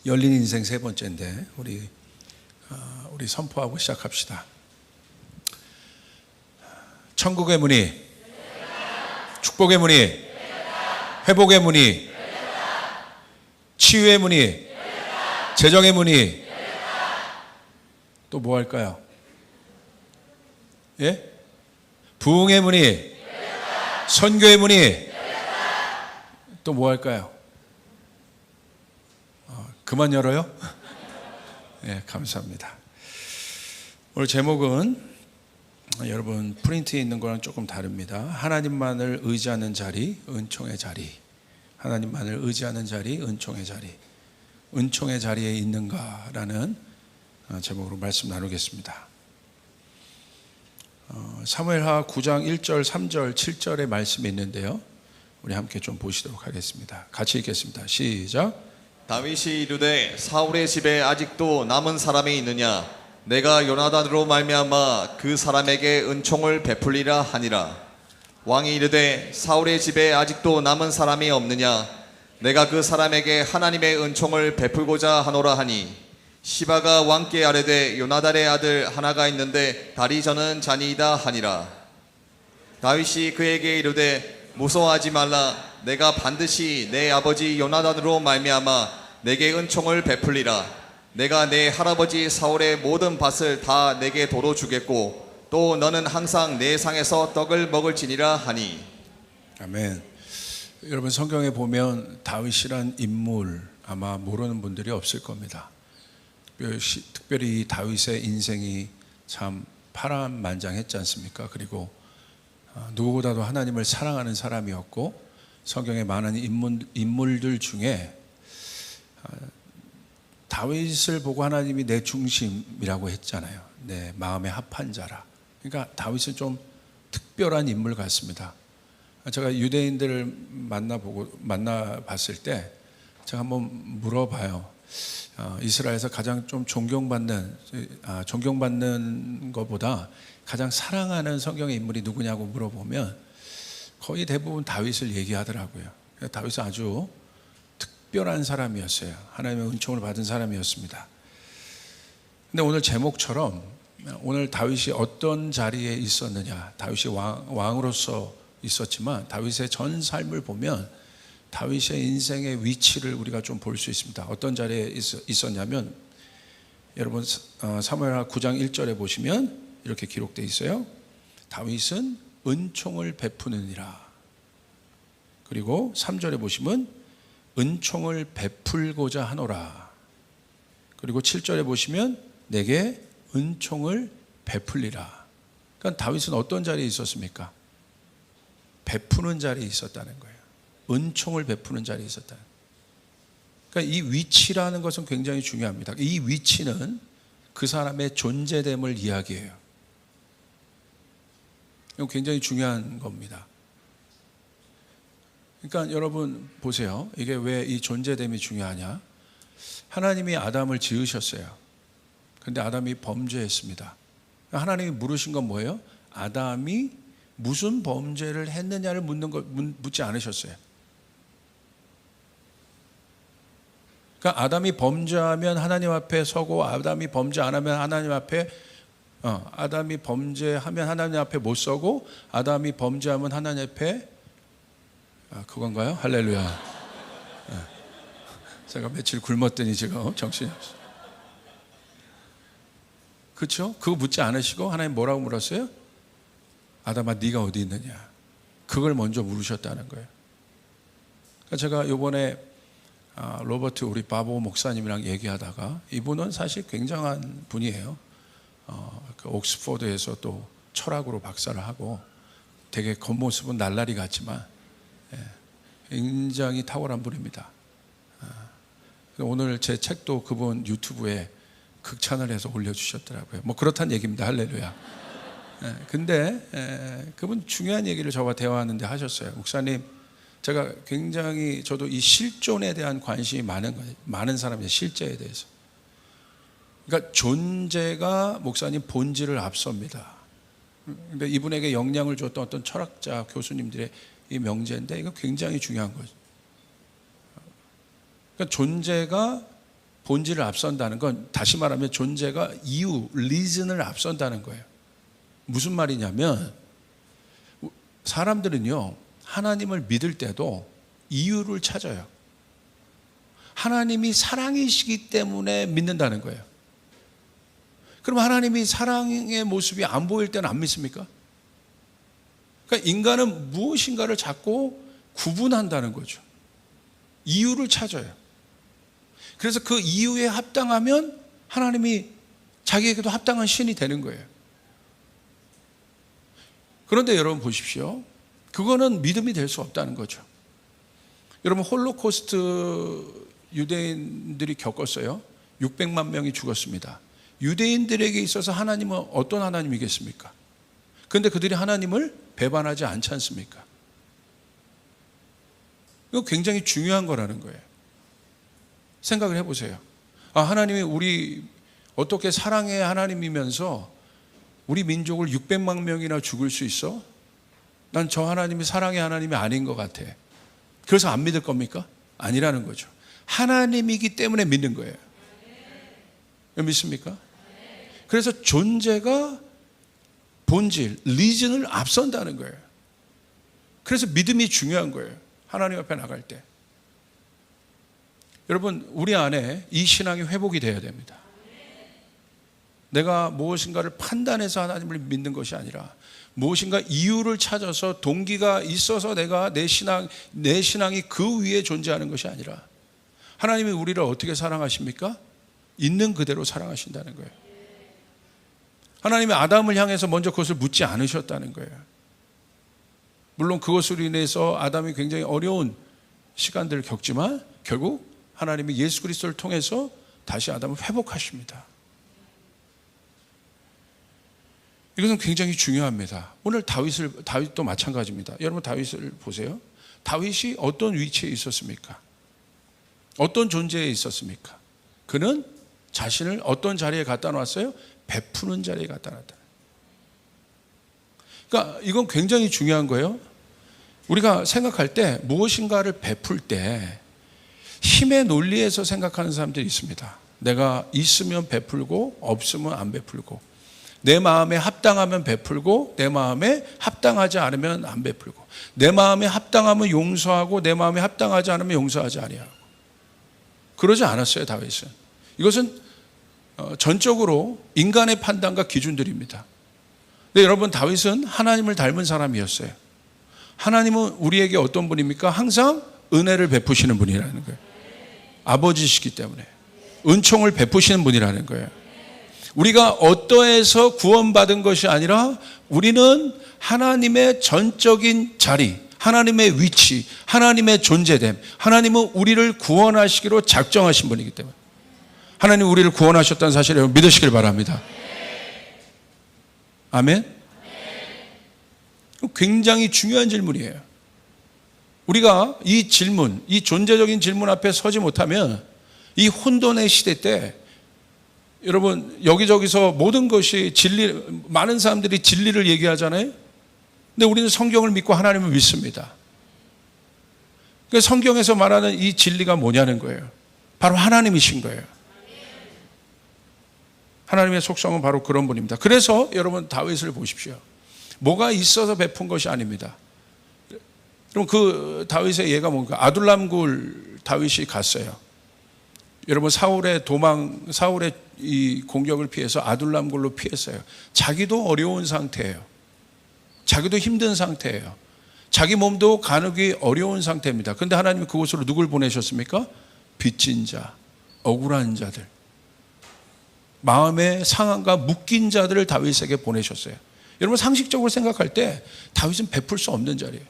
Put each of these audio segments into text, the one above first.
열린 인생 세 번째인데 우리 선포하고 시작합시다. 천국의 문이, 축복의 문이, 회복의 문이, 치유의 문이, 재정의 문이, 또 뭐 할까요? 예? 부흥의 문이, 선교의 문이, 또 뭐 할까요? 그만 열어요? 네, 감사합니다. 오늘 제목은 여러분 프린트에 있는 거랑 조금 다릅니다. 하나님만을 의지하는 자리, 은총의 자리. 하나님만을 의지하는 자리, 은총의 자리. 은총의 자리에 있는가라는 제목으로 말씀 나누겠습니다. 사무엘하 9장 1절, 3절, 7절의 말씀이 있는데요. 우리 함께 좀 보시도록 하겠습니다. 같이 읽겠습니다. 시작. 다윗이 이르되 사울의 집에 아직도 남은 사람이 있느냐? 내가 요나단으로 말미암아 그 사람에게 은총을 베풀리라 하니라. 왕이 이르되 사울의 집에 아직도 남은 사람이 없느냐? 내가 그 사람에게 하나님의 은총을 베풀고자 하노라 하니, 시바가 왕께 아뢰되 요나단의 아들 하나가 있는데 다리 저는 자니이다 하니라. 다윗이 그에게 이르되 무서워하지 말라. 내가 반드시 내 아버지 요나단으로 말미암아 내게 은총을 베풀리라. 내가 내 할아버지 사울의 모든 밭을 다 내게 도로 주겠고 또 너는 항상 내 상에서 떡을 먹을지니라 하니. 아멘. 여러분 성경에 보면 다윗이란 인물 아마 모르는 분들이 없을 겁니다. 특별히 다윗의 인생이 참 파란만장했지 않습니까? 그리고 누구보다도 하나님을 사랑하는 사람이었고, 성경의 많은 인물들 중에 다윗을 보고 하나님이 내 중심이라고 했잖아요. 내 마음에 합한 자라. 그러니까 다윗은 좀 특별한 인물 같습니다. 제가 유대인들을 만나봤을 때 제가 한번 물어봐요. 이스라엘에서 가장 좀 존경받는 것보다 가장 사랑하는 성경의 인물이 누구냐고 물어보면 거의 대부분 다윗을 얘기하더라고요. 다윗은 아주 특별한 사람이었어요. 하나님의 은총을 받은 사람이었습니다. 근데 오늘 제목처럼 오늘 다윗이 어떤 자리에 있었느냐, 다윗이 왕으로서 있었지만 다윗의 전 삶을 보면 다윗의 인생의 위치를 우리가 좀 볼 수 있습니다. 어떤 자리에 있었냐면, 여러분 사무엘하 9장 1절에 보시면 이렇게 기록되어 있어요. 다윗은 은총을 베푸느니라. 그리고 3절에 보시면 은총을 베풀고자 하노라. 그리고 7절에 보시면 내게 은총을 베풀리라. 그러니까 다윗은 어떤 자리에 있었습니까? 베푸는 자리에 있었다는 거예요. 은총을 베푸는 자리에 있었다. 그러니까 이 위치라는 것은 굉장히 중요합니다. 이 위치는 그 사람의 존재됨을 이야기해요. 이건 굉장히 중요한 겁니다. 그러니까 여러분 보세요. 이게 왜 이 존재됨이 중요하냐? 하나님이 아담을 지으셨어요. 그런데 아담이 범죄했습니다. 하나님이 물으신 건 뭐예요? 아담이 무슨 범죄를 했느냐를 묻지 않으셨어요. 그러니까 아담이 범죄하면 하나님 앞에 서고, 아담이 범죄 안 하면 하나님 앞에 아담이 범죄하면 하나님 앞에 못 서고, 아담이 범죄하면 하나님 앞에 그건가요? 할렐루야. 제가 며칠 굶었더니 지금 정신이 없어요. 그렇죠? 그거 묻지 않으시고 하나님 뭐라고 물었어요? 아담아 네가 어디 있느냐? 그걸 먼저 물으셨다는 거예요. 그러니까 제가 이번에 로버트 우리 바보 목사님이랑 얘기하다가, 이분은 사실 굉장한 분이에요. 그 옥스포드에서 또 철학으로 박사를 하고 되게 겉모습은 날라리 같지만 굉장히 탁월한 분입니다. 오늘 제 책도 그분 유튜브에 극찬을 해서 올려주셨더라고요. 뭐 그렇다는 얘기입니다. 할렐루야. 근데 그분 중요한 얘기를 저와 대화하는데 하셨어요. 목사님, 제가 굉장히 저도 이 실존에 대한 관심이 많은 사람이에요. 실제에 대해서. 그러니까 존재가 목사님 본질을 앞섭니다. 그러니까 이분에게 영향을 줬던 어떤 철학자 교수님들의 이 명제인데, 이거 굉장히 중요한 거죠. 그러니까 존재가 본질을 앞선다는 건 다시 말하면 존재가 이유, 리즌을 앞선다는 거예요. 무슨 말이냐면 사람들은요, 하나님을 믿을 때도 이유를 찾아요. 하나님이 사랑이시기 때문에 믿는다는 거예요. 그럼 하나님이 사랑의 모습이 안 보일 때는 안 믿습니까? 그러니까 인간은 무엇인가를 자꾸 구분한다는 거죠. 이유를 찾아요. 그래서 그 이유에 합당하면 하나님이 자기에게도 합당한 신이 되는 거예요. 그런데 여러분 보십시오. 그거는 믿음이 될 수 없다는 거죠. 여러분 홀로코스트 유대인들이 겪었어요. 600만 명이 죽었습니다. 유대인들에게 있어서 하나님은 어떤 하나님이겠습니까? 그런데 그들이 하나님을 배반하지 않지 않습니까? 이거 굉장히 중요한 거라는 거예요. 생각을 해보세요. 하나님이 우리 어떻게 사랑의 하나님이면서 우리 민족을 600만 명이나 죽을 수 있어? 난 저 하나님이 사랑의 하나님이 아닌 것 같아. 그래서 안 믿을 겁니까? 아니라는 거죠. 하나님이기 때문에 믿는 거예요. 믿습니까? 그래서 존재가 본질, 리즌을 앞선다는 거예요. 그래서 믿음이 중요한 거예요. 하나님 앞에 나갈 때. 여러분, 우리 안에 이 신앙이 회복이 되어야 됩니다. 내가 무엇인가를 판단해서 하나님을 믿는 것이 아니라 무엇인가 이유를 찾아서 동기가 있어서 내가 내 신앙이 그 위에 존재하는 것이 아니라 하나님이 우리를 어떻게 사랑하십니까? 있는 그대로 사랑하신다는 거예요. 하나님이 아담을 향해서 먼저 그것을 묻지 않으셨다는 거예요. 물론 그것으로 인해서 아담이 굉장히 어려운 시간들을 겪지만 결국 하나님이 예수 그리스도를 통해서 다시 아담을 회복하십니다. 이것은 굉장히 중요합니다. 오늘 다윗도 마찬가지입니다. 여러분 다윗을 보세요. 다윗이 어떤 위치에 있었습니까? 어떤 존재에 있었습니까? 그는 자신을 어떤 자리에 갖다 놨어요? 베푸는 자리에 갖다 놨다. 그러니까 이건 굉장히 중요한 거예요. 우리가 생각할 때 무엇인가를 베풀 때 힘의 논리에서 생각하는 사람들이 있습니다. 내가 있으면 베풀고 없으면 안 베풀고 내 마음에 합당하면 베풀고 내 마음에 합당하지 않으면 안 베풀고 내 마음에 합당하면 용서하고 내 마음에 합당하지 않으면 용서하지 아니하고. 그러지 않았어요, 다윗은. 이것은 전적으로 인간의 판단과 기준들입니다. 근데 여러분, 다윗은 하나님을 닮은 사람이었어요. 하나님은 우리에게 어떤 분입니까? 항상 은혜를 베푸시는 분이라는 거예요. 아버지시기 때문에 은총을 베푸시는 분이라는 거예요. 우리가 어떠해서 구원받은 것이 아니라 우리는 하나님의 전적인 자리, 하나님의 위치, 하나님의 존재됨, 하나님은 우리를 구원하시기로 작정하신 분이기 때문에 하나님 우리를 구원하셨다는 사실을 믿으시길 바랍니다. 아멘? 굉장히 중요한 질문이에요. 우리가 이 질문, 이 존재적인 질문 앞에 서지 못하면 이 혼돈의 시대 때 여러분 여기저기서 모든 것이 진리, 많은 사람들이 진리를 얘기하잖아요. 근데 우리는 성경을 믿고 하나님을 믿습니다. 그러니까 성경에서 말하는 이 진리가 뭐냐는 거예요. 바로 하나님이신 거예요. 하나님의 속성은 바로 그런 분입니다. 그래서 여러분 다윗을 보십시오. 뭐가 있어서 베푼 것이 아닙니다. 그럼 그 다윗의 예가 뭡니까? 아둘람굴 다윗이 갔어요. 여러분 사울의 이 공격을 피해서 아둘람굴로 피했어요. 자기도 어려운 상태예요. 자기도 힘든 상태예요. 자기 몸도 가누기 어려운 상태입니다. 그런데 하나님이 그곳으로 누굴 보내셨습니까? 빚진 자, 억울한 자들, 마음의 상함과 묶인 자들을 다윗에게 보내셨어요. 여러분 상식적으로 생각할 때 다윗은 베풀 수 없는 자리예요.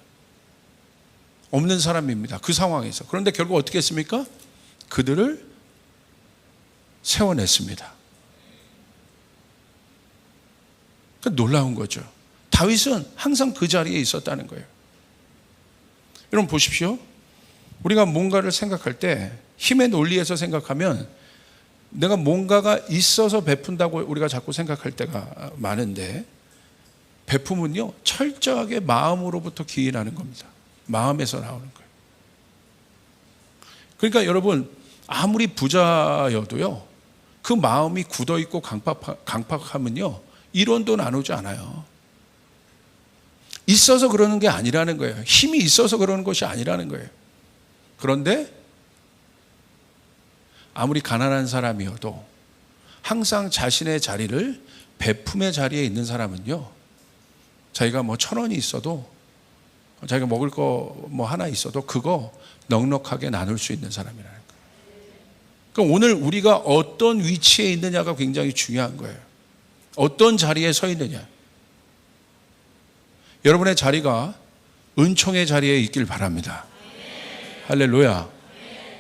없는 사람입니다. 그 상황에서. 그런데 결국 어떻게 했습니까? 그들을 세워냈습니다. 그러니까 놀라운 거죠. 다윗은 항상 그 자리에 있었다는 거예요. 여러분 보십시오. 우리가 뭔가를 생각할 때 힘의 논리에서 생각하면 내가 뭔가가 있어서 베푼다고 우리가 자꾸 생각할 때가 많은데 베품은요 철저하게 마음으로부터 기인하는 겁니다. 마음에서 나오는 거예요. 그러니까 여러분 아무리 부자여도요, 그 마음이 굳어있고 강팍하면요, 이론도 나누지 않아요. 있어서 그러는 게 아니라는 거예요. 힘이 있어서 그러는 것이 아니라는 거예요. 그런데 아무리 가난한 사람이어도 항상 자신의 자리를, 베품의 자리에 있는 사람은요, 자기가 뭐 1,000원이 있어도, 자기가 먹을 거 뭐 하나 있어도 그거 넉넉하게 나눌 수 있는 사람이라는 거예요. 그러니까 오늘 우리가 어떤 위치에 있느냐가 굉장히 중요한 거예요. 어떤 자리에 서 있느냐. 여러분의 자리가 은총의 자리에 있길 바랍니다. 할렐루야.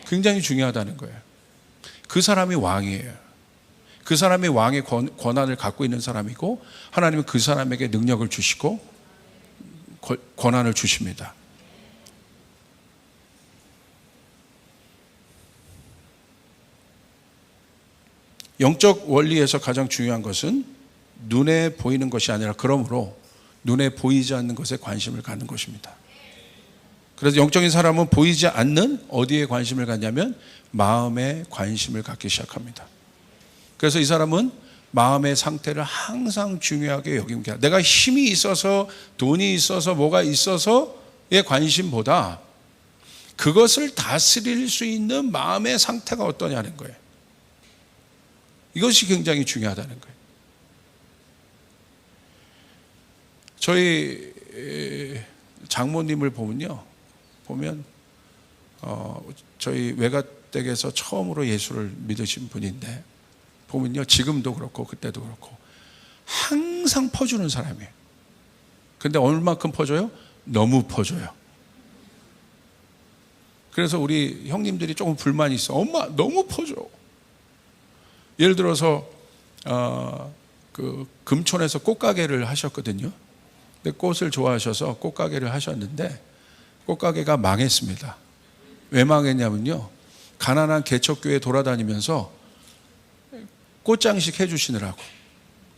굉장히 중요하다는 거예요. 그 사람이 왕이에요. 그 사람이 왕의 권한을 갖고 있는 사람이고, 하나님은 그 사람에게 능력을 주시고 권한을 주십니다. 영적 원리에서 가장 중요한 것은 눈에 보이는 것이 아니라, 그러므로 눈에 보이지 않는 것에 관심을 갖는 것입니다. 그래서 영적인 사람은 보이지 않는 어디에 관심을 갖냐면 마음에 관심을 갖기 시작합니다. 그래서 이 사람은 마음의 상태를 항상 중요하게 여깁니다. 내가 힘이 있어서, 돈이 있어서, 뭐가 있어서의 관심보다 그것을 다스릴 수 있는 마음의 상태가 어떠냐는 거예요. 이것이 굉장히 중요하다는 거예요. 저희 장모님을 보면 저희 외가댁에서 처음으로 예수를 믿으신 분인데, 보면요, 지금도 그렇고 그때도 그렇고 항상 퍼주는 사람이에요. 근데 얼마큼 퍼줘요? 너무 퍼줘요. 그래서 우리 형님들이 조금 불만이 있어. 엄마 너무 퍼줘. 예를 들어서 그 금촌에서 꽃가게를 하셨거든요. 근데 꽃을 좋아하셔서 꽃가게를 하셨는데 꽃가게가 망했습니다. 왜 망했냐면요, 가난한 개척교회 돌아다니면서 꽃장식 해주시느라고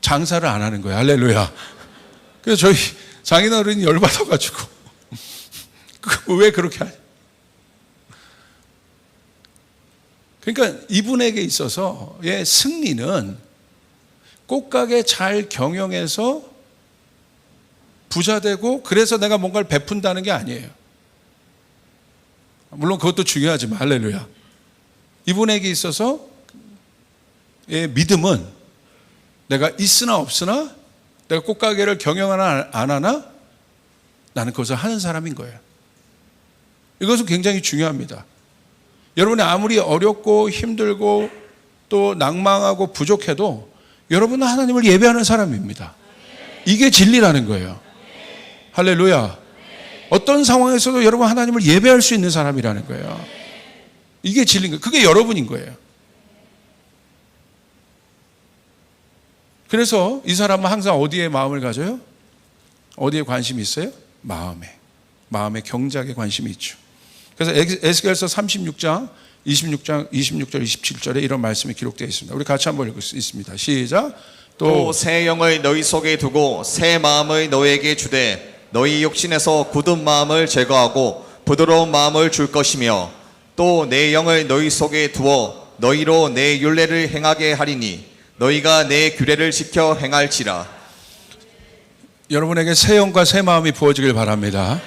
장사를 안 하는 거예요. 할렐루야. 그래서 저희 장인어른이 열받아가지고 왜 그렇게 하냐. 그러니까 이분에게 있어서의 승리는 꽃가게 잘 경영해서 부자 되고, 그래서 내가 뭔가를 베푼다는 게 아니에요. 물론 그것도 중요하지만, 할렐루야. 이분에게 있어서의 믿음은 내가 있으나 없으나, 내가 꽃가게를 경영하나 안 하나, 나는 그것을 하는 사람인 거예요. 이것은 굉장히 중요합니다. 여러분이 아무리 어렵고 힘들고 또 낭망하고 부족해도 여러분은 하나님을 예배하는 사람입니다. 이게 진리라는 거예요. 할렐루야. 어떤 상황에서도 여러분 하나님을 예배할 수 있는 사람이라는 거예요. 이게 진리인 거예요. 그게 여러분인 거예요. 그래서 이 사람은 항상 어디에 마음을 가져요? 어디에 관심이 있어요? 마음에 경작에 관심이 있죠. 그래서 에스겔서 36장 26절 27절에 이런 말씀이 기록되어 있습니다. 우리 같이 한번 읽을 수 있습니다. 시작. 또 새 영을 너희 속에 두고 새 마음을 너희에게 주되 너희 욕심에서 굳은 마음을 제거하고 부드러운 마음을 줄 것이며, 또 내 영을 너희 속에 두어 너희로 내 율례를 행하게 하리니 너희가 내 규례를 지켜 행할지라. 여러분에게 새 영과 새 마음이 부어지길 바랍니다.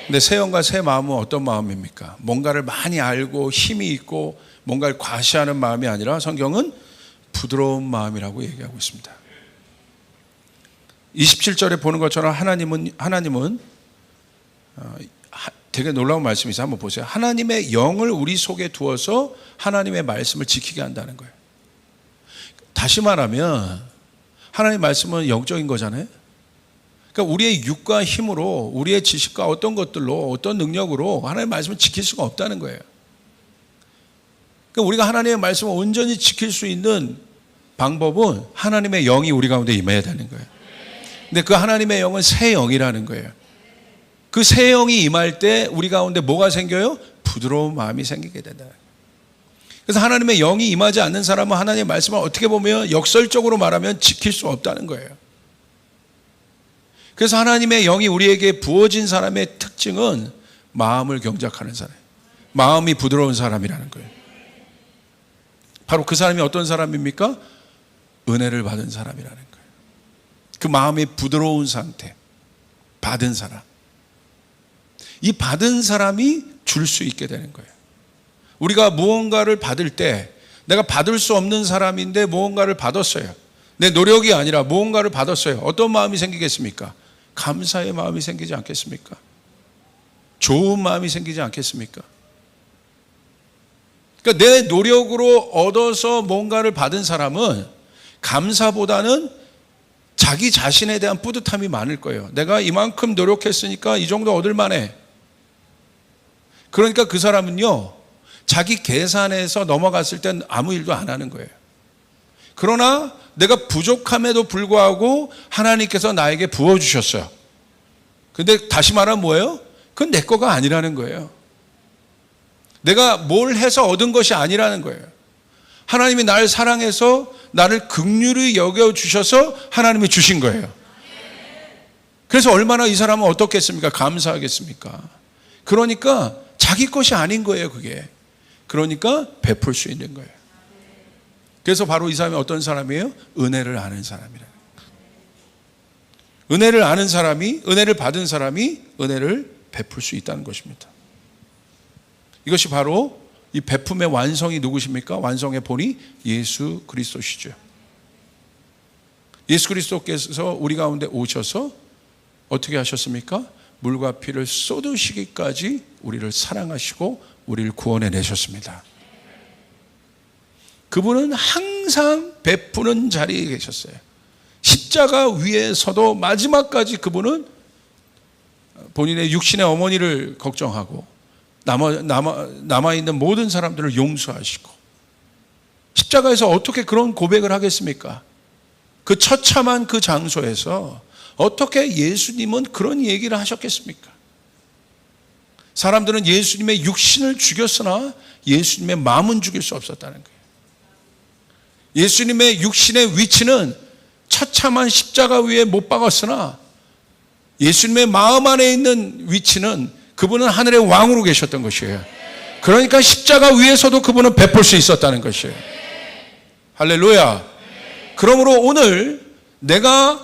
근데 새 영과 새 마음은 어떤 마음입니까? 뭔가를 많이 알고 힘이 있고 뭔가를 과시하는 마음이 아니라, 성경은 부드러운 마음이라고 얘기하고 있습니다. 27절에 보는 것처럼 하나님은 되게 놀라운 말씀이 있어요. 한번 보세요. 하나님의 영을 우리 속에 두어서 하나님의 말씀을 지키게 한다는 거예요. 다시 말하면 하나님의 말씀은 영적인 거잖아요. 그러니까 우리의 육과 힘으로, 우리의 지식과 어떤 것들로, 어떤 능력으로 하나님의 말씀을 지킬 수가 없다는 거예요. 그러니까 우리가 하나님의 말씀을 온전히 지킬 수 있는 방법은 하나님의 영이 우리 가운데 임해야 되는 거예요. 근데 그 하나님의 영은 새 영이라는 거예요. 그 새 영이 임할 때 우리 가운데 뭐가 생겨요? 부드러운 마음이 생기게 된다. 그래서 하나님의 영이 임하지 않는 사람은 하나님의 말씀을 어떻게 보면 역설적으로 말하면 지킬 수 없다는 거예요. 그래서 하나님의 영이 우리에게 부어진 사람의 특징은 마음을 경작하는 사람, 마음이 부드러운 사람이라는 거예요. 바로 그 사람이 어떤 사람입니까? 은혜를 받은 사람이라는 거예요. 그 마음의 부드러운 상태, 받은 사람. 이 받은 사람이 줄 수 있게 되는 거예요. 우리가 무언가를 받을 때 내가 받을 수 없는 사람인데 무언가를 받았어요. 내 노력이 아니라 무언가를 받았어요. 어떤 마음이 생기겠습니까? 감사의 마음이 생기지 않겠습니까? 좋은 마음이 생기지 않겠습니까? 그러니까 내 노력으로 얻어서 뭔가를 받은 사람은 감사보다는 자기 자신에 대한 뿌듯함이 많을 거예요. 내가 이만큼 노력했으니까 이 정도 얻을 만해. 그러니까 그 사람은요, 자기 계산에서 넘어갔을 땐 아무 일도 안 하는 거예요. 그러나 내가 부족함에도 불구하고 하나님께서 나에게 부어주셨어요. 근데 다시 말하면 뭐예요? 그건 내 거가 아니라는 거예요. 내가 뭘 해서 얻은 것이 아니라는 거예요. 하나님이 나를 사랑해서 나를 긍휼히 여겨주셔서 하나님이 주신 거예요. 그래서 얼마나 이 사람은 어떻겠습니까? 감사하겠습니까? 그러니까 자기 것이 아닌 거예요, 그게. 그러니까 베풀 수 있는 거예요. 그래서 바로 이 사람이 어떤 사람이에요? 은혜를 아는 사람이라는 거예요. 은혜를 아는 사람이, 은혜를 받은 사람이 은혜를 베풀 수 있다는 것입니다. 이것이 바로 이 베품의 완성이 누구십니까? 완성의 본이 예수 그리스도시죠. 예수 그리스도께서 우리 가운데 오셔서 어떻게 하셨습니까? 물과 피를 쏟으시기까지 우리를 사랑하시고 우리를 구원해 내셨습니다. 그분은 항상 베푸는 자리에 계셨어요. 십자가 위에서도 마지막까지 그분은 본인의 육신의 어머니를 걱정하고 남아있는 모든 사람들을 용서하시고, 십자가에서 어떻게 그런 고백을 하겠습니까? 그 처참한 그 장소에서 어떻게 예수님은 그런 얘기를 하셨겠습니까? 사람들은 예수님의 육신을 죽였으나 예수님의 마음은 죽일 수 없었다는 거예요. 예수님의 육신의 위치는 처참한 십자가 위에 못 박았으나 예수님의 마음 안에 있는 위치는 그분은 하늘의 왕으로 계셨던 것이에요. 그러니까 십자가 위에서도 그분은 베풀 수 있었다는 것이에요. 할렐루야. 그러므로 오늘 내가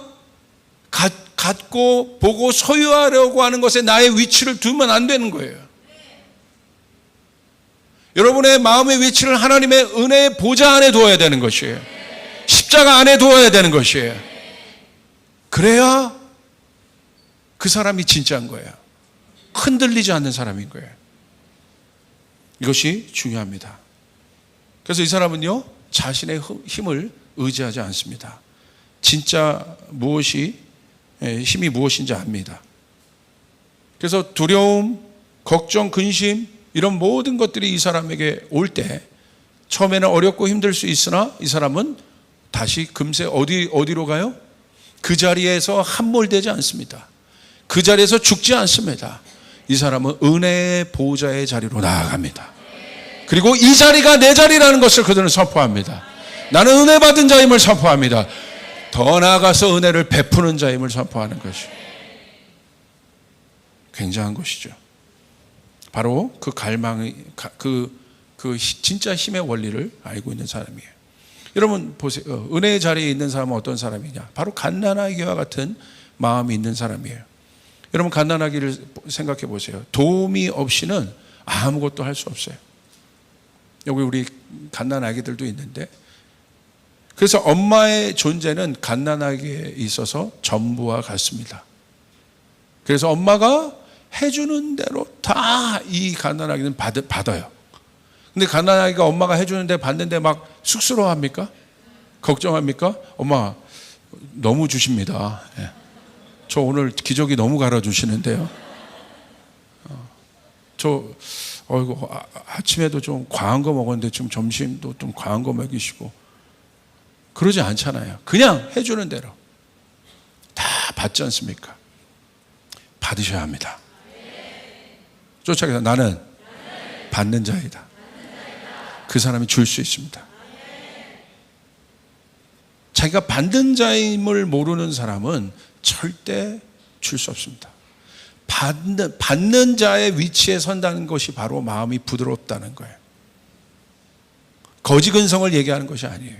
갖고 보고 소유하려고 하는 것에 나의 위치를 두면 안 되는 거예요. 여러분의 마음의 위치를 하나님의 은혜의 보좌 안에 두어야 되는 것이에요. 십자가 안에 두어야 되는 것이에요. 그래야 그 사람이 진짜인 거예요. 흔들리지 않는 사람인 거예요. 이것이 중요합니다. 그래서 이 사람은요, 자신의 힘을 의지하지 않습니다. 진짜 힘이 무엇인지 압니다. 그래서 두려움, 걱정, 근심 이런 모든 것들이 이 사람에게 올 때 처음에는 어렵고 힘들 수 있으나 이 사람은 다시 금세 어디로 가요? 그 자리에서 함몰되지 않습니다. 그 자리에서 죽지 않습니다. 이 사람은 은혜의 보호자의 자리로 나아갑니다. 그리고 이 자리가 내 자리라는 것을 그들은 선포합니다. 나는 은혜 받은 자임을 선포합니다. 더 나아가서 은혜를 베푸는 자임을 선포하는 것이 굉장한 것이죠. 바로 그 갈망의 진짜 힘의 원리를 알고 있는 사람이에요. 여러분 보세요. 은혜의 자리에 있는 사람은 어떤 사람이냐? 바로 갓난아기와 같은 마음이 있는 사람이에요. 여러분 갓난아기를 생각해 보세요. 도움이 없이는 아무것도 할 수 없어요. 여기 우리 갓난아기들도 있는데, 그래서 엄마의 존재는 갓난아기에 있어서 전부와 같습니다. 그래서 엄마가 해주는 대로 다 이 갓난아기는 받아요. 근데 갓난아기가 엄마가 해주는 데 받는데 막 쑥스러워합니까? 걱정합니까? 엄마 너무 주십니다. 저 오늘 기저귀 너무 갈아주시는데요. 아침에도 좀 과한 거 먹었는데 좀 점심도 좀 과한 거 먹이시고 그러지 않잖아요. 그냥 해주는 대로 다 받지 않습니까? 받으셔야 합니다. 쫓아가서 나는 받는 자이다. 그 사람이 줄 수 있습니다. 자기가 받는 자임을 모르는 사람은 절대 줄 수 없습니다. 받는 자의 위치에 선다는 것이 바로 마음이 부드럽다는 거예요. 거지 근성을 얘기하는 것이 아니에요.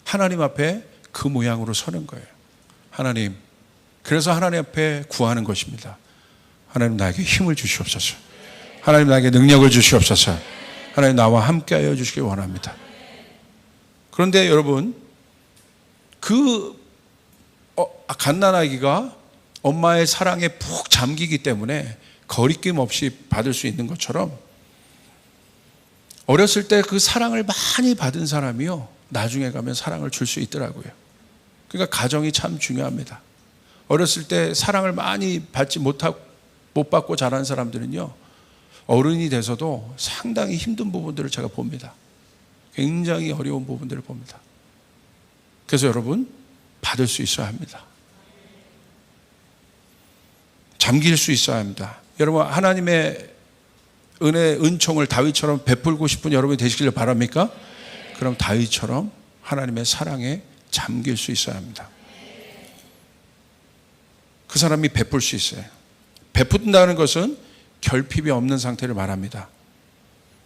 하나님 앞에 그 모양으로 서는 거예요. 하나님, 그래서 하나님 앞에 구하는 것입니다. 하나님 나에게 힘을 주시옵소서. 하나님 나에게 능력을 주시옵소서. 하나님 나와 함께하여 주시기 원합니다. 그런데 여러분, 갓난아기가 엄마의 사랑에 푹 잠기기 때문에 거리낌 없이 받을 수 있는 것처럼 어렸을 때 그 사랑을 많이 받은 사람이요, 나중에 가면 사랑을 줄 수 있더라고요. 그러니까 가정이 참 중요합니다. 어렸을 때 사랑을 많이 못 받고 자란 사람들은요, 어른이 돼서도 상당히 힘든 부분들을 제가 봅니다. 굉장히 어려운 부분들을 봅니다. 그래서 여러분, 받을 수 있어야 합니다. 잠길 수 있어야 합니다. 여러분, 하나님의 은혜, 은총을 다윗처럼 베풀고 싶은 여러분이 되시기를 바랍니까? 그럼 다윗처럼 하나님의 사랑에 잠길 수 있어야 합니다. 그 사람이 베풀 수 있어요. 베푼다는 것은 결핍이 없는 상태를 말합니다.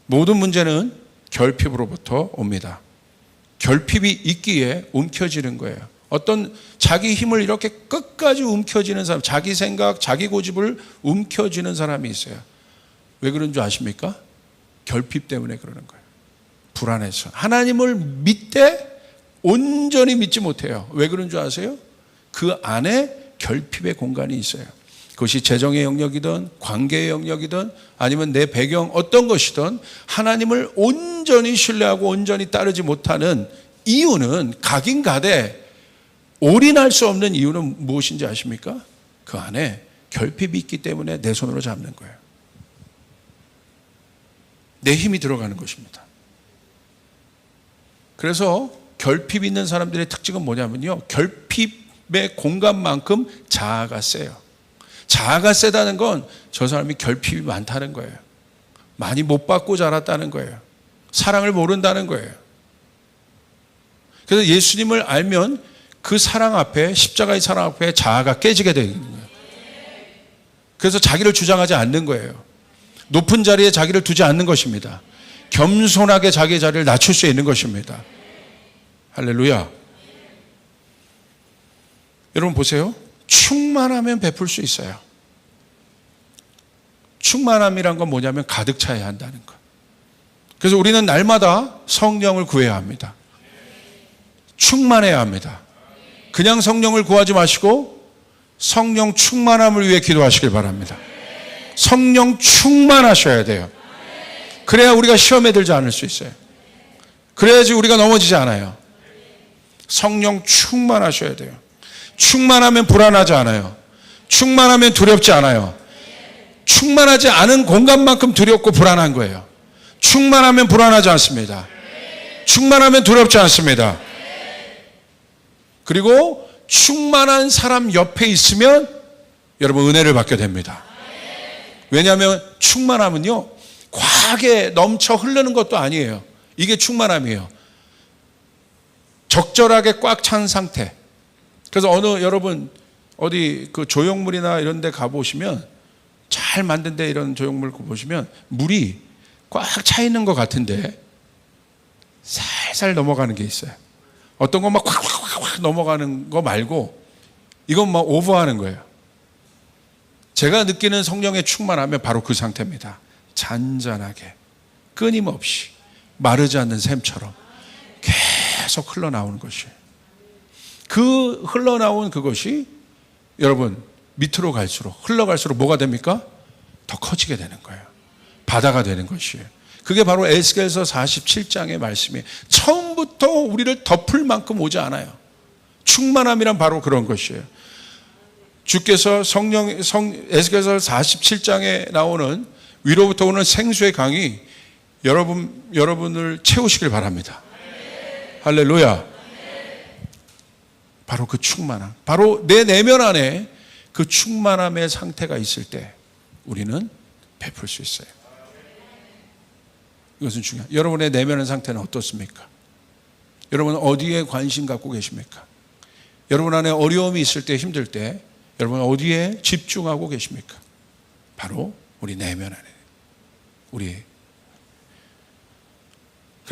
모든 문제는 결핍으로부터 옵니다. 결핍이 있기에 움켜쥐는 거예요. 어떤 자기 힘을 이렇게 끝까지 움켜쥐는 사람, 자기 생각, 자기 고집을 움켜쥐는 사람이 있어요. 왜 그런 줄 아십니까? 결핍 때문에 그러는 거예요. 불안해서. 하나님을 믿되 온전히 믿지 못해요. 왜 그런 줄 아세요? 그 안에 결핍의 공간이 있어요. 그것이 재정의 영역이든 관계의 영역이든 아니면 내 배경 어떤 것이든 하나님을 온전히 신뢰하고 온전히 따르지 못하는 이유는 각인가되 올인할 수 없는 이유는 무엇인지 아십니까? 그 안에 결핍이 있기 때문에 내 손으로 잡는 거예요. 내 힘이 들어가는 것입니다. 그래서 결핍 있는 사람들의 특징은 뭐냐면요, 결핍의 공간만큼 자아가 세요. 자아가 세다는 건 저 사람이 결핍이 많다는 거예요. 많이 못 받고 자랐다는 거예요. 사랑을 모른다는 거예요. 그래서 예수님을 알면 그 사랑 앞에, 십자가의 사랑 앞에 자아가 깨지게 되는 거예요. 그래서 자기를 주장하지 않는 거예요. 높은 자리에 자기를 두지 않는 것입니다. 겸손하게 자기의 자리를 낮출 수 있는 것입니다. 할렐루야. 여러분 보세요. 충만하면 베풀 수 있어요. 충만함이란 건 뭐냐면 가득 차야 한다는 것. 그래서 우리는 날마다 성령을 구해야 합니다. 충만해야 합니다. 그냥 성령을 구하지 마시고 성령 충만함을 위해 기도하시길 바랍니다. 성령 충만하셔야 돼요. 그래야 우리가 시험에 들지 않을 수 있어요. 그래야지 우리가 넘어지지 않아요. 성령 충만하셔야 돼요. 충만하면 불안하지 않아요. 충만하면 두렵지 않아요. 충만하지 않은 공간만큼 두렵고 불안한 거예요. 충만하면 불안하지 않습니다. 충만하면 두렵지 않습니다. 그리고 충만한 사람 옆에 있으면 여러분 은혜를 받게 됩니다. 왜냐하면 충만함은요, 과하게 넘쳐 흐르는 것도 아니에요. 이게 충만함이에요. 적절하게 꽉 찬 상태. 그래서 여러분 어디 그 조형물이나 이런 데 가보시면, 잘 만든 데 이런 조형물 보시면 물이 꽉 차 있는 것 같은데 살살 넘어가는 게 있어요. 어떤 건 막 확 넘어가는 거 말고 이건 막 오버하는 거예요. 제가 느끼는 성령의 충만하면 바로 그 상태입니다. 잔잔하게 끊임없이 마르지 않는 샘처럼 계속 흘러나오는 것이에요. 그 흘러나온 그것이 여러분 밑으로 갈수록, 흘러갈수록 뭐가 됩니까? 더 커지게 되는 거예요. 바다가 되는 것이에요. 그게 바로 에스겔서 47장의 말씀이에요. 처음부터 우리를 덮을 만큼 오지 않아요. 충만함이란 바로 그런 것이에요. 주께서 에스겔서 47장에 나오는 위로부터 오는 생수의 강이 여러분을 채우시길 바랍니다. 할렐루야. 바로 그 충만함, 바로 내 내면 안에 그 충만함의 상태가 있을 때 우리는 베풀 수 있어요. 이것은 중요해요. 여러분의 내면의 상태는 어떻습니까? 여러분은 어디에 관심 갖고 계십니까? 여러분 안에 어려움이 있을 때, 힘들 때 여러분은 어디에 집중하고 계십니까? 바로 우리 내면 안에, 우리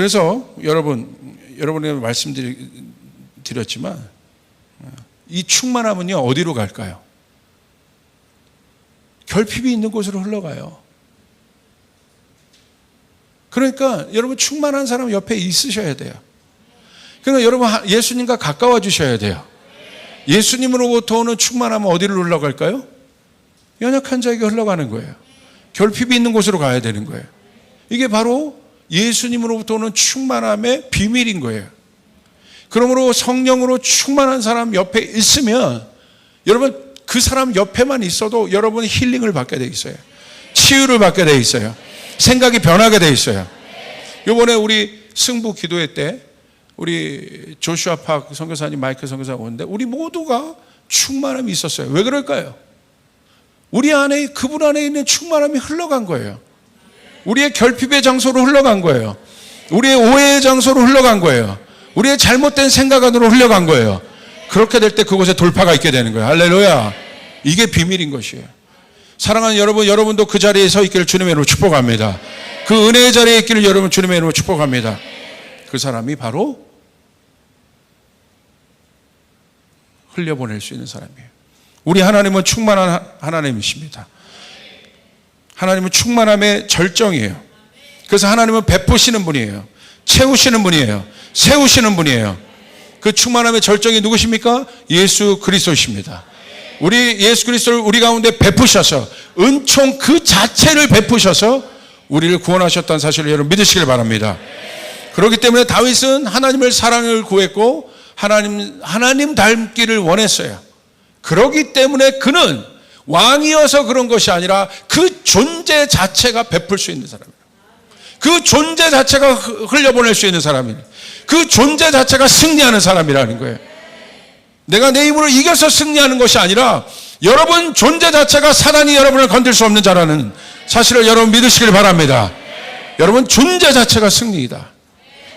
그래서 여러분에게 말씀드렸지만 이 충만함은요 어디로 갈까요? 결핍이 있는 곳으로 흘러가요. 그러니까 여러분 충만한 사람 옆에 있으셔야 돼요. 그러니까 여러분 예수님과 가까워 주셔야 돼요. 예수님으로부터 오는 충만함은 어디로 흘러갈까요? 연약한 자에게 흘러가는 거예요. 결핍이 있는 곳으로 가야 되는 거예요. 이게 바로 예수님으로부터 오는 충만함의 비밀인 거예요. 그러므로 성령으로 충만한 사람 옆에 있으면 여러분 그 사람 옆에만 있어도 여러분 힐링을 받게 돼 있어요. 치유를 받게 돼 있어요. 생각이 변하게 돼 있어요. 이번에 우리 승부 기도회 때 우리 조슈아 팍 선교사님, 마이클 선교사 오는데 우리 모두가 충만함이 있었어요. 왜 그럴까요? 우리 안에, 그분 안에 있는 충만함이 흘러간 거예요. 우리의 결핍의 장소로 흘러간 거예요. 우리의 오해의 장소로 흘러간 거예요. 우리의 잘못된 생각 안으로 흘러간 거예요. 그렇게 될 때 그곳에 돌파가 있게 되는 거예요. 할렐루야. 이게 비밀인 것이에요. 사랑하는 여러분, 여러분도 그 자리에 서 있기를 주님의 이름으로 축복합니다. 그 은혜의 자리에 있기를 여러분 주님의 이름으로 축복합니다. 그 사람이 바로 흘려보낼 수 있는 사람이에요. 우리 하나님은 충만한 하나님이십니다. 하나님은 충만함의 절정이에요. 그래서 하나님은 베푸시는 분이에요. 채우시는 분이에요. 세우시는 분이에요. 그 충만함의 절정이 누구십니까? 예수 그리스도십니다. 우리 예수 그리스도를 우리 가운데 베푸셔서 은총 그 자체를 베푸셔서 우리를 구원하셨다는 사실을 여러분 믿으시길 바랍니다. 그렇기 때문에 다윗은 하나님을 사랑을 구했고 하나님 닮기를 원했어요. 그렇기 때문에 그는 왕이어서 그런 것이 아니라 그 존재 자체가 베풀 수 있는 사람이에요. 그 존재 자체가 흘려보낼 수 있는 사람이에요. 그 존재 자체가 승리하는 사람이라는 거예요. 내가 내 힘으로 이겨서 승리하는 것이 아니라 여러분 존재 자체가 사단이 여러분을 건들 수 없는 자라는 사실을 여러분 믿으시길 바랍니다. 여러분 존재 자체가 승리이다.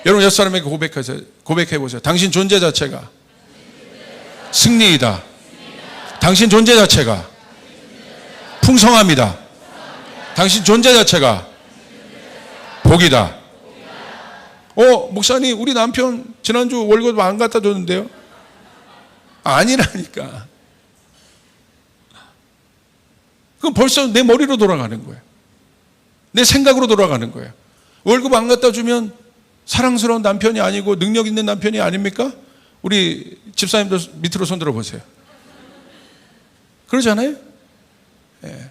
여러분 옆 사람에게 고백해 보세요. 당신 존재 자체가 승리이다. 당신 존재 자체가 풍성합니다. 당신 존재 자체가 복이다. 목사님 우리 남편 지난주 월급 안 갖다 줬는데요. 아니라니까. 그럼 벌써 내 머리로 돌아가는 거예요. 내 생각으로 돌아가는 거예요. 월급 안 갖다 주면 사랑스러운 남편이 아니고 능력 있는 남편이 아닙니까? 우리 집사님도 밑으로 손 들어보세요. 그러잖아요? 네.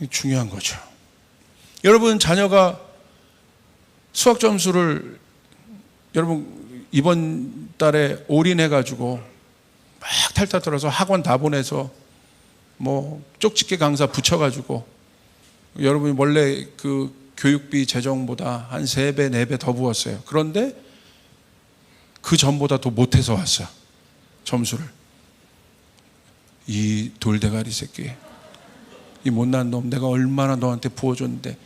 이게 중요한 거죠. 여러분 자녀가 수학 점수를 여러분 이번 달에 올인해가지고 막 탈탈 털어서 학원 다 보내서 뭐 쪽집게 강사 붙여가지고 여러분이 원래 그 교육비 재정보다 한 3배, 4배 더 부었어요. 그런데 그 전보다 더 못해서 왔어요. 점수를. 이 돌대가리 새끼. 이 못난 놈 내가 얼마나 너한테 부어줬는데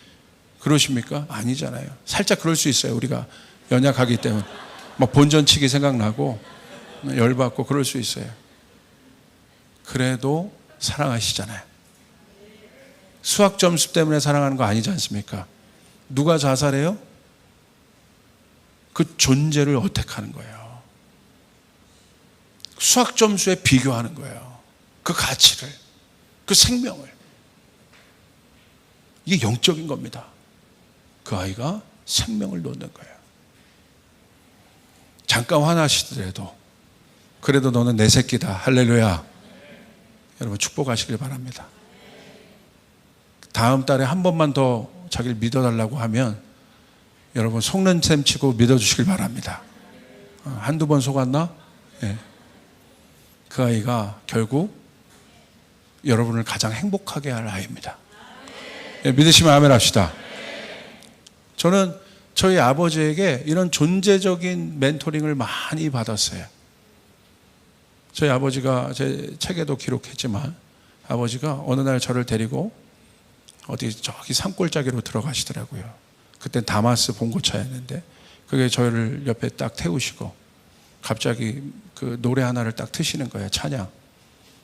그러십니까? 아니잖아요. 살짝 그럴 수 있어요. 우리가 연약하기 때문에. 막 본전치기 생각나고 열받고 그럴 수 있어요. 그래도 사랑하시잖아요. 수학 점수 때문에 사랑하는 거 아니지 않습니까? 누가 자살해요? 그 존재를 어택하는 거예요. 수학 점수에 비교하는 거예요. 그 가치를, 그 생명을. 이게 영적인 겁니다. 그 아이가 생명을 놓는 거예요. 잠깐 화나시더라도 그래도 너는 내 새끼다. 할렐루야. 여러분 축복하시길 바랍니다. 다음 달에 한 번만 더 자기를 믿어달라고 하면 여러분 속는 셈 치고 믿어주시길 바랍니다. 한두 번 속았나? 네. 그 아이가 결국 여러분을 가장 행복하게 할 아이입니다. 네, 믿으시면 아멘 합시다. 저는 저희 아버지에게 이런 존재적인 멘토링을 많이 받았어요. 저희 아버지가 제 책에도 기록했지만 아버지가 어느 날 저를 데리고 어디 저기 산골짜기로 들어가시더라고요. 그때 다마스 봉고차였는데 그게 저를 옆에 딱 태우시고 갑자기 그 노래 하나를 딱 트시는 거예요. 찬양.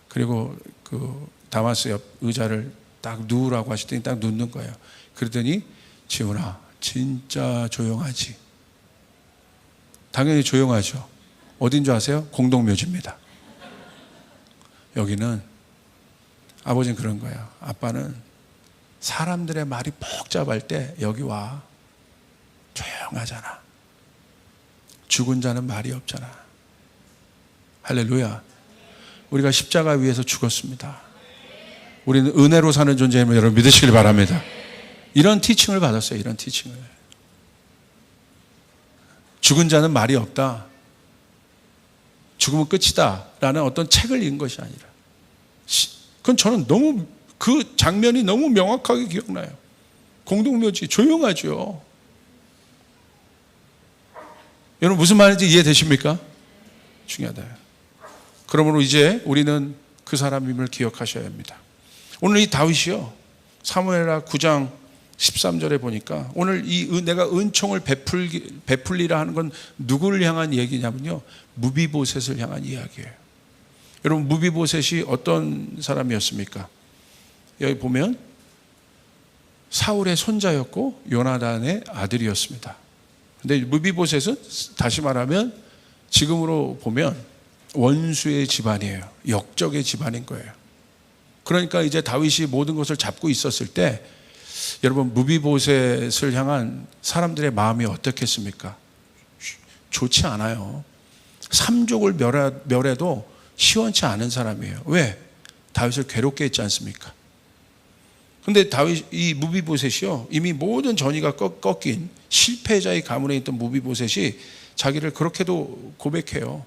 그리고 그 다마스 옆 의자를 딱 누우라고 하시더니 딱 눕는 거예요. 그러더니 지훈아, 진짜 조용하지? 당연히 조용하죠. 어딘 줄 아세요? 공동묘지입니다. 여기는 아버지는 그런 거예요. 아빠는 사람들의 말이 복잡할 때 여기 와. 조용하잖아. 죽은 자는 말이 없잖아. 할렐루야. 우리가 십자가 위에서 죽었습니다. 우리는 은혜로 사는 존재임을 여러분 믿으시길 바랍니다. 이런 티칭을 받았어요. 이런 티칭을. 죽은 자는 말이 없다. 죽으면 끝이다. 라는 어떤 책을 읽은 것이 아니라. 그건 저는 너무 그 장면이 너무 명확하게 기억나요. 공동묘지 조용하죠. 여러분 무슨 말인지 이해되십니까? 중요하다. 그러므로 이제 우리는 그 사람임을 기억하셔야 합니다. 오늘 이 다윗이요, 사무엘하 9장 13절에 보니까 오늘 내가 은총을 베풀리라 하는 건 누구를 향한 얘기냐면요, 무비보셋을 향한 이야기예요. 여러분 무비보셋이 어떤 사람이었습니까? 여기 보면 사울의 손자였고 요나단의 아들이었습니다. 근데 무비보셋은 다시 말하면 지금으로 보면 원수의 집안이에요. 역적의 집안인 거예요. 그러니까 이제 다윗이 모든 것을 잡고 있었을 때 여러분 무비보셋을 향한 사람들의 마음이 어떻겠습니까? 좋지 않아요. 삼족을 멸해도 시원치 않은 사람이에요. 왜? 다윗을 괴롭게 했지 않습니까? 근데 이 무비보셋이요, 이미 모든 전의가 꺾인 실패자의 가문에 있던 무비보셋이 자기를 그렇게도 고백해요.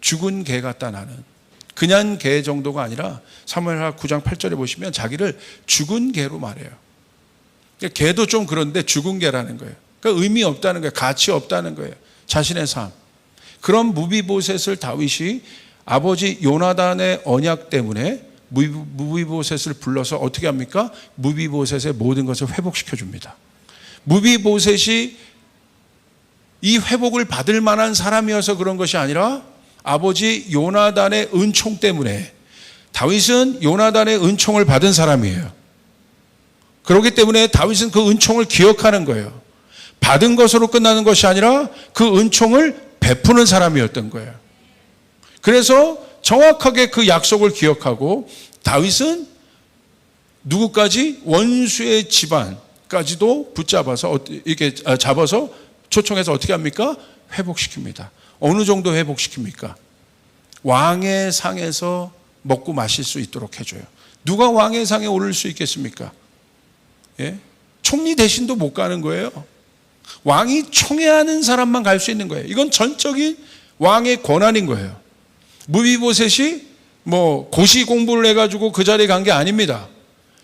죽은 개 같다 나는. 그냥 개 정도가 아니라 사무엘하 9장 8절에 보시면 자기를 죽은 개로 말해요. 개도 좀 그런데 죽은 개라는 거예요. 그러니까 의미 없다는 거예요. 가치 없다는 거예요. 자신의 삶. 그런 무비보셋을 다윗이 아버지 요나단의 언약 때문에 무비보셋을 불러서 어떻게 합니까? 무비보셋의 모든 것을 회복시켜 줍니다. 무비보셋이 이 회복을 받을 만한 사람이어서 그런 것이 아니라 아버지 요나단의 은총 때문에, 다윗은 요나단의 은총을 받은 사람이에요. 그렇기 때문에 다윗은 그 은총을 기억하는 거예요. 받은 것으로 끝나는 것이 아니라 그 은총을 베푸는 사람이었던 거예요. 그래서 정확하게 그 약속을 기억하고 다윗은 누구까지? 원수의 집안까지도 붙잡아서 이렇게 잡아서 초청해서 어떻게 합니까? 회복시킵니다. 어느 정도 회복시킵니까? 왕의 상에서 먹고 마실 수 있도록 해줘요. 누가 왕의 상에 오를 수 있겠습니까? 예? 총리 대신도 못 가는 거예요. 왕이 총애하는 사람만 갈 수 있는 거예요. 이건 전적인 왕의 권한인 거예요. 무비보셋이 고시 공부를 해가지고 그 자리에 간 게 아닙니다.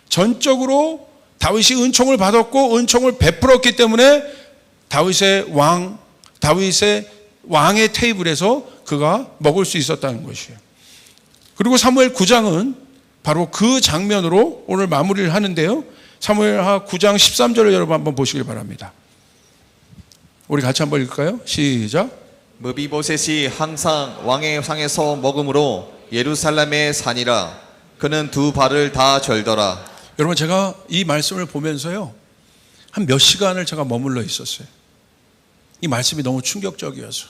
전적으로 다윗이 은총을 받았고 은총을 베풀었기 때문에 다윗의 왕의 테이블에서 그가 먹을 수 있었다는 것이에요. 그리고 사무엘 9장은 바로 그 장면으로 오늘 마무리를 하는데요. 사무엘하 9장 13절을 여러분 한번 보시길 바랍니다. 우리 같이 한번 읽을까요? 시작. 무비보셋이 항상 왕의 상에서 먹음으로 예루살렘에 사니라. 그는 두 발을 다 절더라. 여러분 제가 이 말씀을 보면서요, 한 몇 시간을 제가 머물러 있었어요. 이 말씀이 너무 충격적이어서.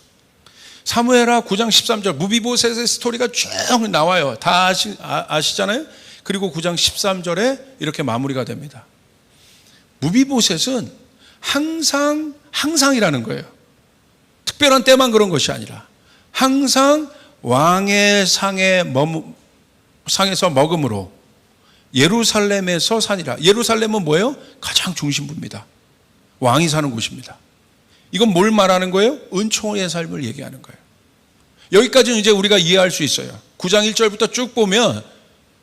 사무엘하 9장 13절 무비보셋의 스토리가 쭉 나와요. 다 아시잖아요. 그리고 9장 13절에 이렇게 마무리가 됩니다. 무비보셋은 항상이라는 거예요. 특별한 때만 그런 것이 아니라 항상 왕의 상에서 먹음으로 예루살렘에서 사니라. 예루살렘은 뭐예요? 가장 중심부입니다. 왕이 사는 곳입니다. 이건 뭘 말하는 거예요? 은총의 삶을 얘기하는 거예요. 여기까지는 이제 우리가 이해할 수 있어요. 9장 1절부터 쭉 보면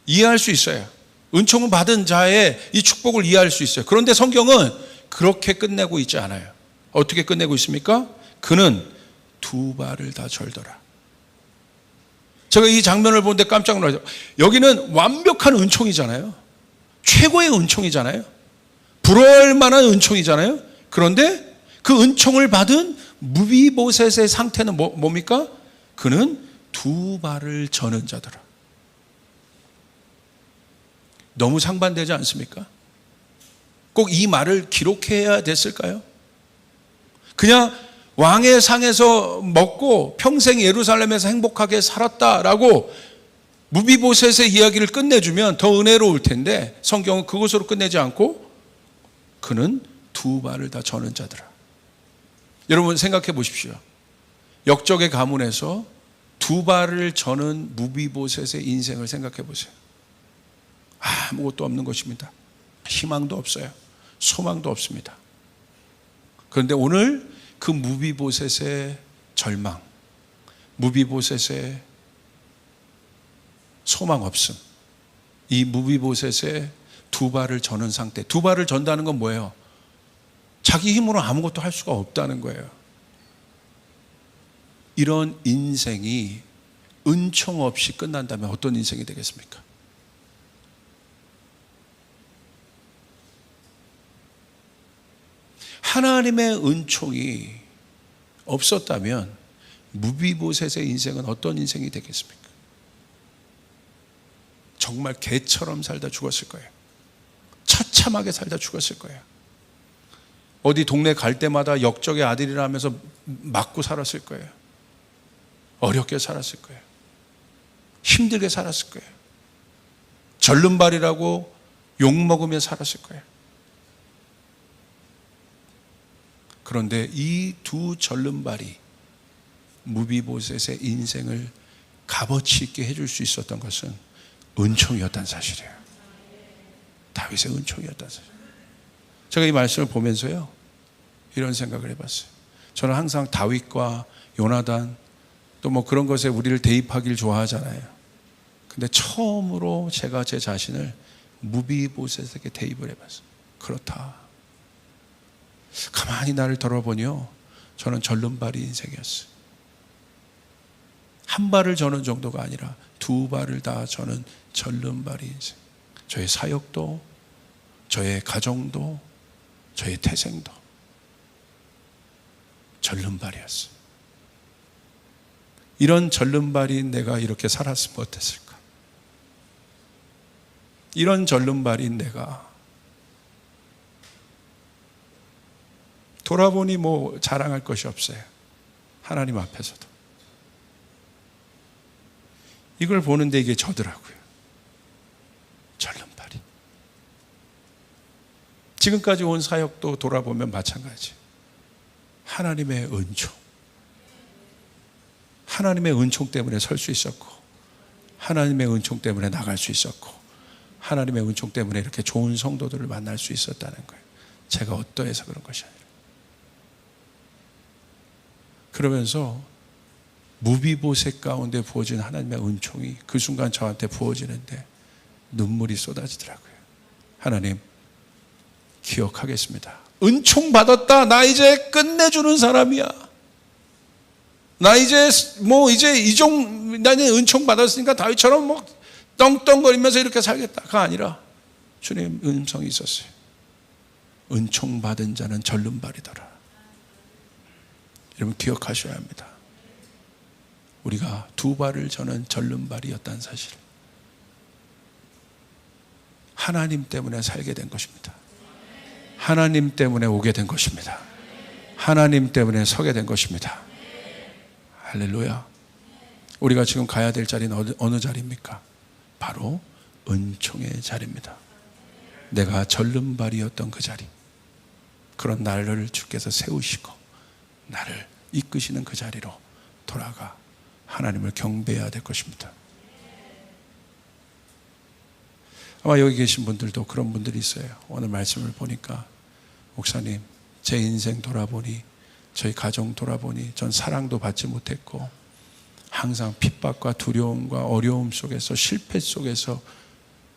이해할 수 있어요. 은총을 받은 자의 이 축복을 이해할 수 있어요. 그런데 성경은 그렇게 끝내고 있지 않아요. 어떻게 끝내고 있습니까? 그는 두 발을 다 절더라. 제가 이 장면을 보는데 깜짝 놀랐어요. 여기는 완벽한 은총이잖아요. 최고의 은총이잖아요. 부러워할 만한 은총이잖아요. 그런데 그 은총을 받은 무비보셋의 상태는 뭡니까? 그는 두 발을 저는 자더라. 너무 상반되지 않습니까? 꼭 이 말을 기록해야 됐을까요? 그냥 왕의 상에서 먹고 평생 예루살렘에서 행복하게 살았다라고 무비보셋의 이야기를 끝내주면 더 은혜로울 텐데 성경은 그것으로 끝내지 않고 그는 두 발을 다 저는 자더라. 여러분 생각해 보십시오. 역적의 가문에서 두 발을 저는 무비보셋의 인생을 생각해 보세요. 아무것도 없는 것입니다. 희망도 없어요. 소망도 없습니다. 그런데 오늘 그 무비보셋의 절망, 무비보셋의 소망 없음, 이 무비보셋의 두 발을 저는 상태. 두 발을 전다는 건 뭐예요? 자기 힘으로 아무것도 할 수가 없다는 거예요. 이런 인생이 은총 없이 끝난다면 어떤 인생이 되겠습니까? 하나님의 은총이 없었다면 무비보셋의 인생은 어떤 인생이 되겠습니까? 정말 개처럼 살다 죽었을 거예요. 처참하게 살다 죽었을 거예요. 어디 동네 갈 때마다 역적의 아들이라 하면서 맞고 살았을 거예요. 어렵게 살았을 거예요. 힘들게 살았을 거예요. 절름발이라고 욕먹으며 살았을 거예요. 그런데 이 두 절름발이 무비보셋의 인생을 값어치 있게 해줄 수 있었던 것은 은총이었다는 사실이에요. 다윗의 은총이었다는 사실. 제가 이 말씀을 보면서요 이런 생각을 해봤어요. 저는 항상 다윗과 요나단 또 뭐 그런 것에 우리를 대입하길 좋아하잖아요. 근데 처음으로 제가 제 자신을 무비보셋에게 대입을 해봤어요. 그렇다. 가만히 나를 돌아보니요 저는 절름발이 인생이었어요. 한 발을 저는 정도가 아니라 두 발을 다 저는 절름발이 인생. 저의 사역도, 저의 가정도, 저의 태생도 절름발이었어요. 이런 절름발인 내가 이렇게 살았으면 어땠을까? 이런 절름발인 내가 돌아보니 뭐 자랑할 것이 없어요. 하나님 앞에서도. 이걸 보는데 이게 저더라고요. 절름발이. 지금까지 온 사역도 돌아보면 마찬가지. 하나님의 은총. 하나님의 은총 때문에 설 수 있었고, 하나님의 은총 때문에 나갈 수 있었고, 하나님의 은총 때문에 이렇게 좋은 성도들을 만날 수 있었다는 거예요. 제가 어떠해서 그런 것이 아니라. 그러면서 무비보셋 가운데 부어진 하나님의 은총이 그 순간 저한테 부어지는데 눈물이 쏟아지더라고요. 하나님 기억하겠습니다. 은총 받았다. 나 이제 끝내주는 사람이야. 나 이제 나는 은총 받았으니까 다윗처럼 뭐 떵떵거리면서 이렇게 살겠다가 아니라 주님 음성이 있었어요. 은총 받은 자는 절름발이더라. 여러분 기억하셔야 합니다. 우리가 두 발을 저는 절름발이었다는 사실. 하나님 때문에 살게 된 것입니다. 하나님 때문에 오게 된 것입니다. 하나님 때문에 서게 된 것입니다. 할렐루야. 우리가 지금 가야 될 자리는 어느 자리입니까? 바로 은총의 자리입니다. 내가 절름발이었던 그 자리, 그런 나를 주께서 세우시고 나를 이끄시는 그 자리로 돌아가 하나님을 경배해야 될 것입니다. 아마 여기 계신 분들도 그런 분들이 있어요. 오늘 말씀을 보니까 목사님, 제 인생 돌아보니, 저희 가정 돌아보니 전 사랑도 받지 못했고 항상 핍박과 두려움과 어려움 속에서, 실패 속에서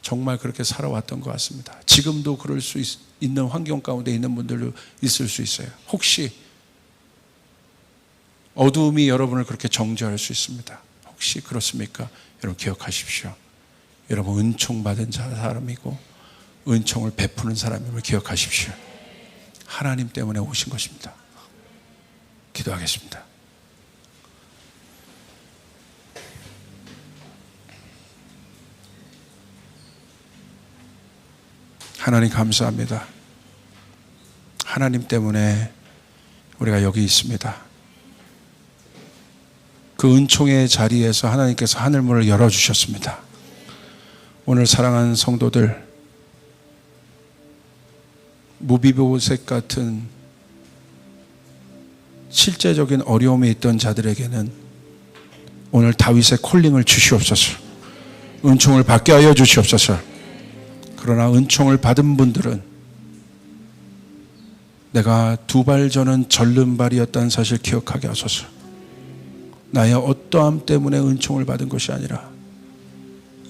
정말 그렇게 살아왔던 것 같습니다. 지금도 그럴 수 있는 환경 가운데 있는 분들도 있을 수 있어요. 혹시 어두움이 여러분을 그렇게 정죄할 수 있습니다. 혹시 그렇습니까? 여러분 기억하십시오. 여러분 은총 받은 사람이고 은총을 베푸는 사람임을 기억하십시오. 하나님 때문에 오신 것입니다. 기도하겠습니다. 하나님 감사합니다. 하나님 때문에 우리가 여기 있습니다. 그 은총의 자리에서 하나님께서 하늘문을 열어주셨습니다. 오늘 사랑하는 성도들, 무비보셋 같은 실제적인 어려움에 있던 자들에게는 오늘 다윗의 콜링을 주시옵소서. 은총을 받게 하여 주시옵소서. 그러나 은총을 받은 분들은 내가 두 발 전은 절름발이었다는 사실 기억하게 하소서. 나의 어떠함 때문에 은총을 받은 것이 아니라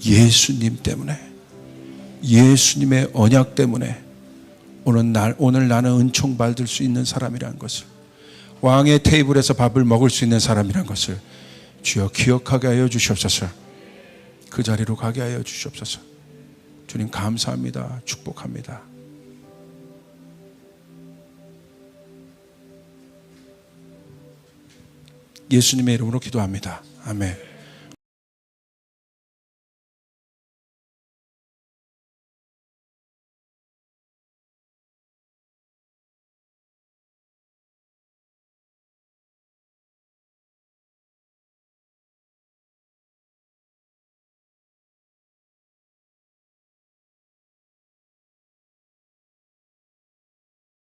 예수님 때문에, 예수님의 언약 때문에 오늘 나는 은총 받을 수 있는 사람이라는 것을, 왕의 테이블에서 밥을 먹을 수 있는 사람이라는 것을 주여 기억하게 하여 주시옵소서. 그 자리로 가게 하여 주시옵소서. 주님 감사합니다. 축복합니다. 예수님의 이름으로 기도합니다. 아멘.